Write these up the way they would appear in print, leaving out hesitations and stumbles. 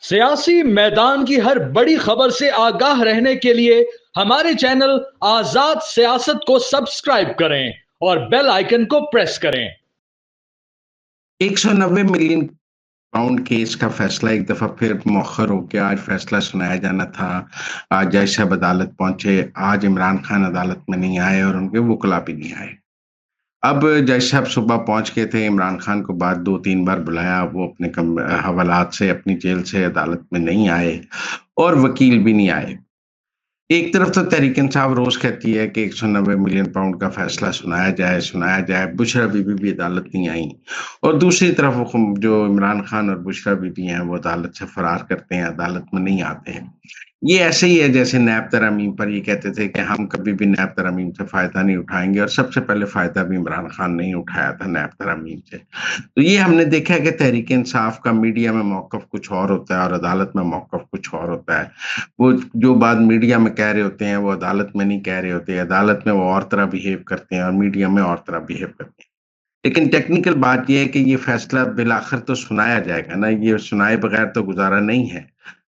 سیاسی میدان کی ہر بڑی خبر سے آگاہ رہنے کے لیے ہمارے چینل آزاد سیاست کو سبسکرائب کریں اور بیل آئیکن کو پریس کریں۔ 190 ملین پاؤنڈ کیس کا فیصلہ ایک دفعہ پھر مؤخر ہو گیا۔ آج فیصلہ سنایا جانا تھا۔ آج جج صاحب عدالت پہنچے۔ آج عمران خان عدالت میں نہیں آئے اور ان کے وکلا بھی نہیں آئے۔ اب جج صاحب صبح پہنچ کے تھے، عمران خان کو بعد 2-3 بار بلایا، وہ اپنے حوالات سے اپنی جیل سے عدالت میں نہیں آئے اور وکیل بھی نہیں آئے۔ ایک طرف تو تحریک انصاف روز کہتی ہے کہ 190 ملین پاؤنڈ کا فیصلہ سنایا جائے، بشرا بی بی بھی عدالت نہیں آئیں، اور دوسری طرف جو عمران خان اور بشرا بی بی ہیں وہ عدالت سے فرار کرتے ہیں، عدالت میں نہیں آتے ہیں۔ یہ ایسے ہی ہے جیسے نیب ترامیم پر یہ کہتے تھے کہ ہم کبھی بھی نیب ترامیم سے فائدہ نہیں اٹھائیں گے، اور سب سے پہلے فائدہ بھی عمران خان نہیں اٹھایا تھا نیب ترامیم سے۔ تو یہ ہم نے دیکھا ہے کہ تحریک انصاف کا میڈیا میں موقف کچھ اور ہوتا ہے اور عدالت میں موقف کچھ اور ہوتا ہے۔ وہ جو بات میڈیا میں کہہ رہے ہوتے ہیں وہ عدالت میں نہیں کہہ رہے ہوتے، عدالت میں وہ اور طرح بیہیو کرتے ہیں اور میڈیا میں اور طرح بیہیو کرتے ہیں۔ لیکن ٹیکنیکل بات یہ ہے کہ یہ فیصلہ بالآخر تو سنایا جائے گا نا، یہ سنائے بغیر تو گزارا نہیں ہے۔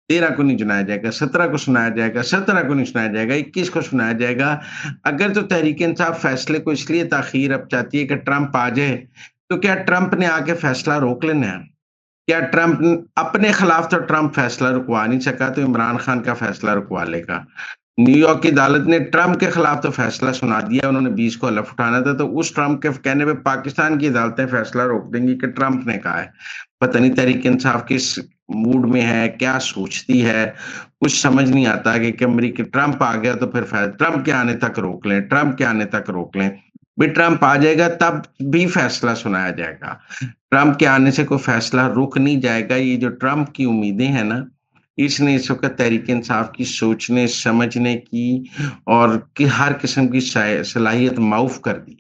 13 کو نہیں سنایا جائے گا، 17 کو سنایا جائے گا، 17 کو نہیں سنایا جائے گا، 21 کو سنایا جائے گا۔ اگر تو تحریک انصاف فیصلے کو اس لیے تاخیر اب چاہتی ہے کہ ٹرمپ آ جائے، تو کیا ٹرمپ نے آ کے فیصلہ روک لینا ہے؟ کیا ٹرمپ اپنے خلاف تو ٹرمپ فیصلہ رکوا نہیں سکا، تو عمران خان کا فیصلہ رکوا لے گا؟ نیو یارک کی عدالت نے ٹرمپ کے خلاف تو فیصلہ سنا دیا، انہوں نے 20 کو حلف اٹھانا تھا، تو اس ٹرمپ کے کہنے پہ پاکستان کی عدالتیں فیصلہ روک دیں گی کہ ٹرمپ نے کہا ہے۔ پتہ نہیں تحریک انصاف کس موڈ میں ہے، کیا سوچتی ہے، کچھ سمجھ نہیں آتا کہ امریکہ ٹرمپ آ گیا تو پھر ٹرمپ کے آنے تک روک لیں، ٹرمپ کے آنے تک روک لیں۔ بھی ٹرمپ آ جائے گا تب بھی فیصلہ سنایا جائے گا، ٹرمپ کے آنے سے کوئی فیصلہ رک نہیں جائے گا۔ یہ جو ٹرمپ کی امیدیں ہیں نا، اس نے اس وقت تحریک انصاف کی سوچنے سمجھنے کی اور ہر قسم کی صلاحیت معاف کر دی۔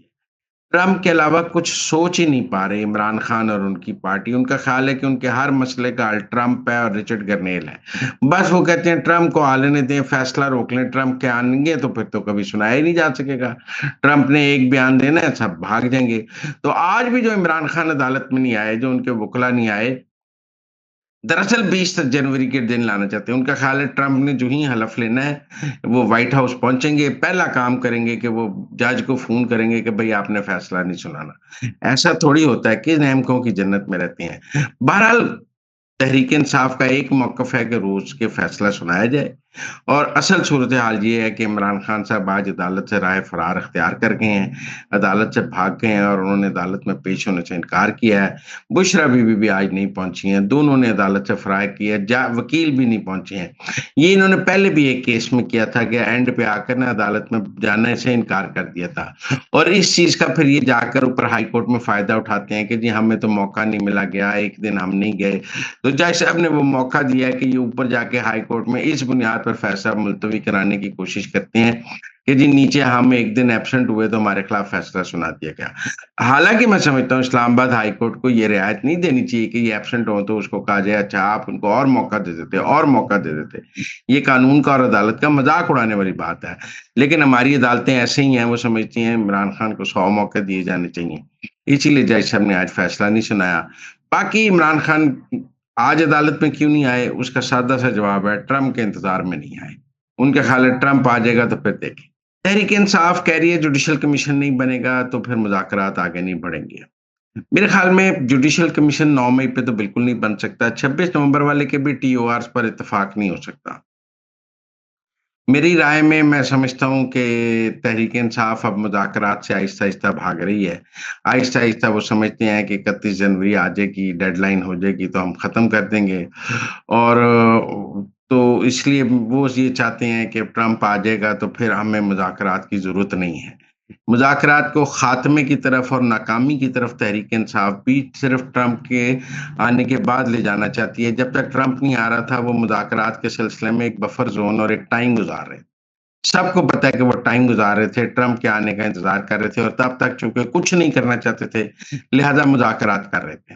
ٹرمپ کے علاوہ کچھ سوچ ہی نہیں پا رہے عمران خان اور ان کی پارٹی۔ ان کا خیال ہے کہ ان کے ہر مسئلے کا حل ٹرمپ ہے اور رچرڈ گرنیل ہے۔ بس وہ کہتے ہیں ٹرمپ کو آنے دیں، فیصلہ روک لیں، ٹرمپ کے آئیں گے تو پھر تو کبھی سنایا ہی نہیں جا سکے گا۔ ٹرمپ نے ایک بیان دینا ہے، سب بھاگ جائیں گے۔ تو آج بھی جو عمران خان عدالت میں نہیں آئے، جو ان کے وکلا نہیں آئے، دراصل 20 جنوری کے دن لانا چاہتے ہیں۔ ان کا خیال ہے ٹرمپ نے جو ہی حلف لینا ہے وہ وائٹ ہاؤس پہنچیں گے، پہلا کام کریں گے کہ وہ جج کو فون کریں گے کہ بھئی آپ نے فیصلہ نہیں سنانا۔ ایسا تھوڑی ہوتا ہے کہ نعمتوں کی جنت میں رہتے ہیں۔ بہرحال تحریک انصاف کا ایک موقف ہے کہ روز کے فیصلہ سنایا جائے، اور اصل صورتحال یہ ہے کہ عمران خان صاحب آج عدالت سے راہ فرار اختیار کر گئے ہیں، عدالت سے بھاگ گئے ہیں اور انہوں نے عدالت میں پیش ہونے سے انکار کیا ہے۔ بشرا بی بی بھی آج نہیں پہنچی ہیں، دونوں نے عدالت سے فرار کیا، وکیل بھی نہیں پہنچے ہیں۔ یہ انہوں نے پہلے بھی ایک کیس میں کیا تھا کہ اینڈ پہ آ کر عدالت میں جانے سے انکار کر دیا تھا، اور اس چیز کا پھر یہ جا کر اوپر ہائی کورٹ میں فائدہ اٹھاتے ہیں کہ جی ہمیں تو موقع نہیں ملا گیا، ایک دن ہم نہیں گئے۔ تو جج صاحب نے وہ موقع دیا ہے کہ یہ اوپر جا کے ہائی کورٹ میں اس بنیاد پر فیصلہ ملتوی کرانے کی کوشش کرتے ہیں کہ جی نیچے ہم ایک دن ایبسنٹ ہوئے تو ہمارے خلاف فیصلہ سنا دیا گیا۔ حالانکہ میں سمجھتا ہوں اسلام آباد ہائی کورٹ کو یہ رعایت نہیں دینی چاہیے کہ یہ ایبسنٹ ہو تو اس کو کہا جائے اچھا آپ ان کو اور موقع دے دیتے۔ یہ قانون کا اور عدالت کا مذاق اڑانے والی بات ہے۔ لیکن ہماری عدالتیں ایسے ہی ہیں، وہ سمجھتی ہیں عمران خان کو 100 موقع دیے جانے چاہیے، اسی لیے جج صاحب نے آج فیصلہ نہیں سنایا۔ باقی عمران خان آج عدالت میں کیوں نہیں آئے، اس کا سادہ سا جواب ہے ٹرمپ کے انتظار میں نہیں آئے۔ ان کے خیال ہے ٹرمپ آ جائے گا تو پھر دیکھیں۔ تحریک انصاف کہہ رہی ہے جوڈیشل کمیشن نہیں بنے گا تو پھر مذاکرات آگے نہیں بڑھیں گے۔ میرے خیال میں جوڈیشل کمیشن 9 مئی پہ تو بالکل نہیں بن سکتا، 26 نومبر والے کے بھی ٹی او آرز پر اتفاق نہیں ہو سکتا۔ میری رائے میں میں سمجھتا ہوں کہ تحریک انصاف اب مذاکرات سے آہستہ آہستہ بھاگ رہی ہے۔ آہستہ آہستہ وہ سمجھتے ہیں کہ 31 جنوری آ جائے گی، ڈیڈ لائن ہو جائے گی تو ہم ختم کر دیں گے، اور تو اس لیے وہ یہ چاہتے ہیں کہ ٹرمپ آ جائے گا تو پھر ہمیں مذاکرات کی ضرورت نہیں ہے۔ مذاکرات کو خاتمے کی طرف اور ناکامی کی طرف تحریک انصاف بھی صرف ٹرمپ کے آنے کے بعد لے جانا چاہتی ہے۔ جب تک ٹرمپ نہیں آ رہا تھا وہ مذاکرات کے سلسلے میں ایک بفر زون اور ایک ٹائم گزار رہے تھے۔ سب کو پتا ہے کہ وہ ٹائم گزار رہے تھے، ٹرمپ کے آنے کا انتظار کر رہے تھے، اور تب تک چونکہ کچھ نہیں کرنا چاہتے تھے لہذا مذاکرات کر رہے تھے۔